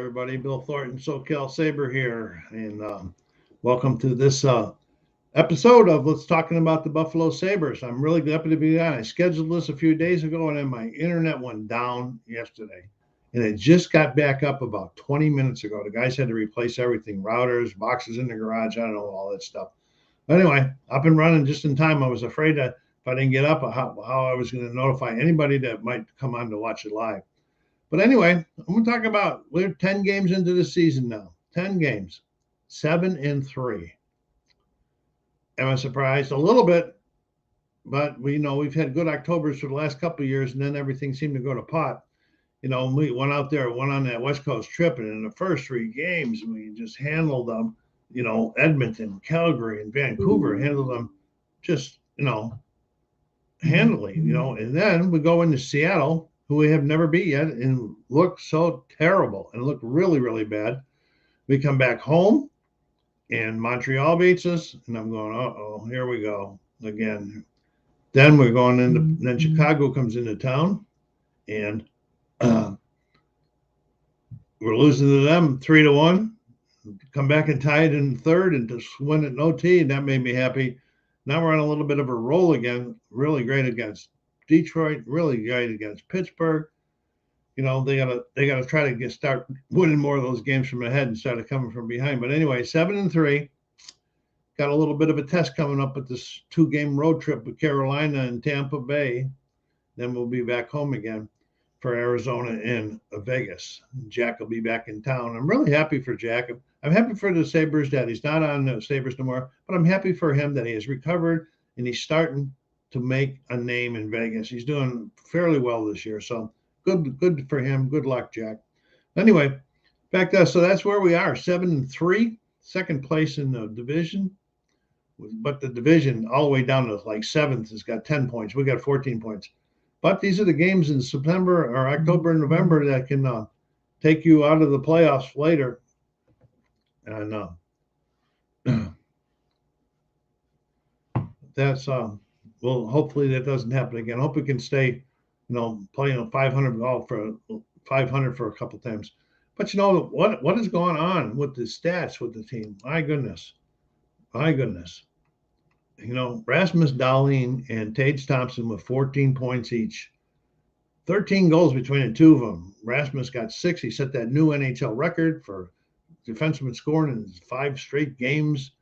everybody. Bill Thornton, SoCalsabre here, and welcome to this episode of Let's Talking About the Buffalo Sabres. I'm really happy to be on. I scheduled this a few days ago, and then my internet went down yesterday, and it just got back up about 20 minutes ago. The guys had to replace everything, routers, boxes in the garage, I don't know, all that stuff. But anyway, up and running just in time. I was afraid that if I didn't get up, how I was going to notify anybody that might come on to watch it live. But anyway, I'm going to talk about we're 10 games into the season now. 10 games, 7-3. Am I surprised? A little bit, but we've had good Octobers for the last couple of years, and then everything seemed to go to pot. We went out there, went on that West Coast trip, and in the first 3 games, we just handled them. Edmonton, Calgary, and Vancouver handled them just, handily, and then we go into Seattle, who we have never beat yet, and look so terrible and look really, really bad. We come back home, and Montreal beats us, and I'm going, uh-oh, here we go again. Then we're going into, then Chicago comes into town, and we're losing to them 3-1. Come back and tie it in third and just win it in OT, and that made me happy. Now we're on a little bit of a roll again, really great against Detroit, really great against Pittsburgh. They gotta try to start winning more of those games from ahead instead of coming from behind. But anyway, 7-3. Got a little bit of a test coming up with this 2-game road trip with Carolina and Tampa Bay. Then we'll be back home again for Arizona and Vegas. Jack will be back in town. I'm really happy for Jack. I'm happy for the Sabres that he's not on the Sabres no more, but I'm happy for him that he has recovered and he's starting to make a name in Vegas. He's doing fairly well this year. So good for him. Good luck, Jack. Anyway, back to us. So that's where we are, 7-3, second place in the division. But the division all the way down to like 7th has got 10 points. We got 14 points. But these are the games in September or October and November that can take you out of the playoffs later. And that's well, hopefully that doesn't happen again. I hope we can stay, playing 500 golf for 500 for a couple times. But what is going on with the stats with the team? My goodness. Rasmus Dahlin and Tage Thompson with 14 points each. 13 goals between the two of them. Rasmus got 6. He set that new NHL record for defenseman scoring in 5 straight games.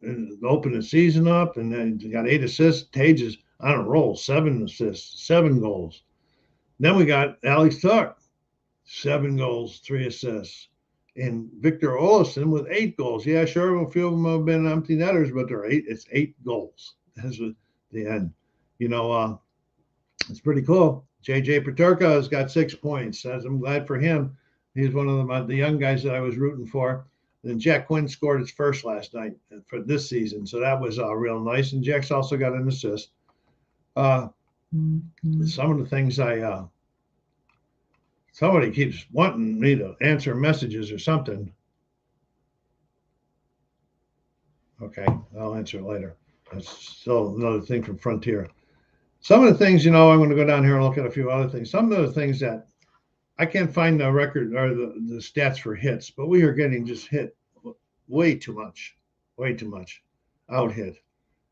And open the season up, and then he got 8 assists. Tage is on a roll, 7 assists, 7 goals. Then we got Alex Tuch, 7 goals, 3 assists. And Victor Olofsson with 8 goals. Yeah, sure, a few of them have been empty netters, but it's 8 goals. That's the end. It's pretty cool. JJ Peterka has got 6 points. I'm glad for him. He's one of the young guys that I was rooting for. And Jack Quinn scored his first last night for this season, so that was real nice. And Jack's also got an assist. Some of the things somebody keeps wanting me to answer messages or something. Okay, I'll answer it later. That's still another thing from Frontier. Some of the things, I'm going to go down here and look at a few other things. Some of the things that I can't find the record or the stats for hits, but we are getting just hit way too much, out hit.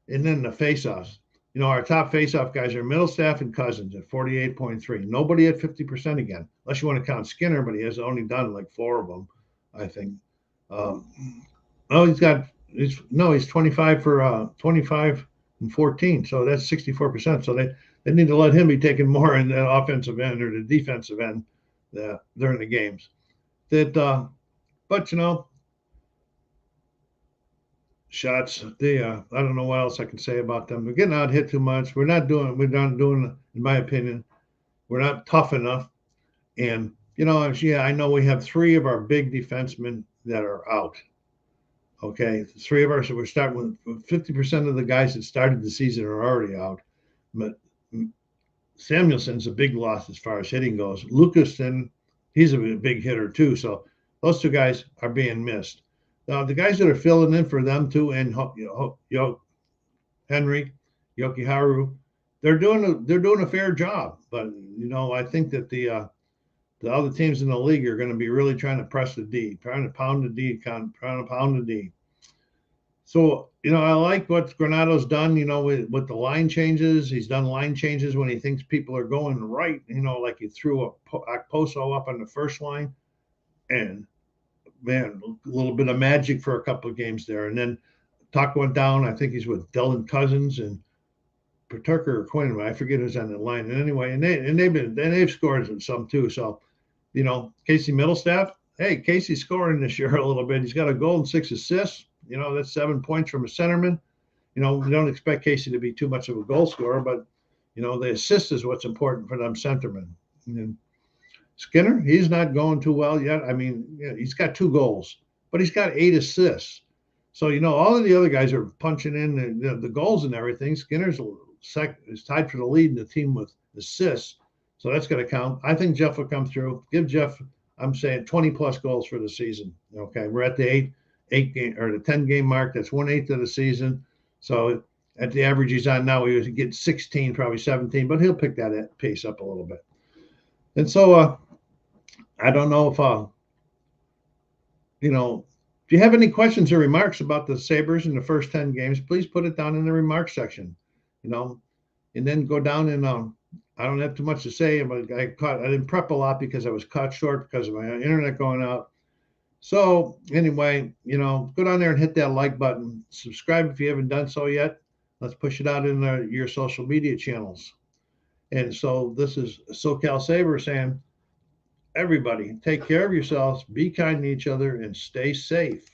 And then the faceoffs. Our top faceoff guys are Middlestaff and Cousins at 48.3. Nobody at 50% again, unless you want to count Skinner, but he has only done like 4 of them, I think. He's 25 for 25 and 14, so that's 64%. So they need to let him be taking more in the offensive end or the defensive end during the games. But shots. I don't know what else I can say about them. They're getting out hit too much. We're not doing, in my opinion, we're not tough enough. And I know we have 3 of our big defensemen that are out. Okay, 3 of ours. So we're starting with 50% of the guys that started the season are already out. But Samuelson's a big loss as far as hitting goes. Lucasson, he's a big hitter too. So those 2 guys are being missed. The guys that are filling in for them too, and Henry, Yokiharu, they're doing a fair job. But I think that the the other teams in the league are going to be really trying to press the D, trying to pound the D, trying to pound the D. So, I like what Granato's done, with the line changes. He's done line changes when he thinks people are going right, like he threw a Poso up on the first line. And, man, a little bit of magic for a couple of games there. And then Tuck went down. I think he's with Dylan Cousins and Paterka or Quinn. I forget who's on the line. And anyway, and they've scored some too. So, Casey Middlestaff. Hey, Casey's scoring this year a little bit. He's got a goal and 6 assists. That's 7 points from a centerman. We don't expect Casey to be too much of a goal scorer, but the assist is what's important for them centermen. And Skinner, he's not going too well yet. I mean, he's got 2 goals, but he's got 8 assists. So all of the other guys are punching in the goals and everything. Skinner's is tied for the lead in the team with assists, so that's going to count. I think Jeff will come through. Give Jeff, I'm saying 20 plus goals for the season. Okay, we're at the 8 game or the 10 game mark. That's 1/8 of the season. So at the average he's on now, he was get 16, probably 17, but he'll pick that pace up a little bit. And so I don't know if if you have any questions or remarks about the Sabres in the first 10 games, please put it down in the remarks section, and then go down and I don't have too much to say, but I didn't prep a lot because I was caught short because of my internet going out. So anyway, go down there and hit that like button. Subscribe if you haven't done so yet. Let's push it out in your social media channels. And so this is SoCalsabre saying, everybody, take care of yourselves, be kind to each other, and stay safe.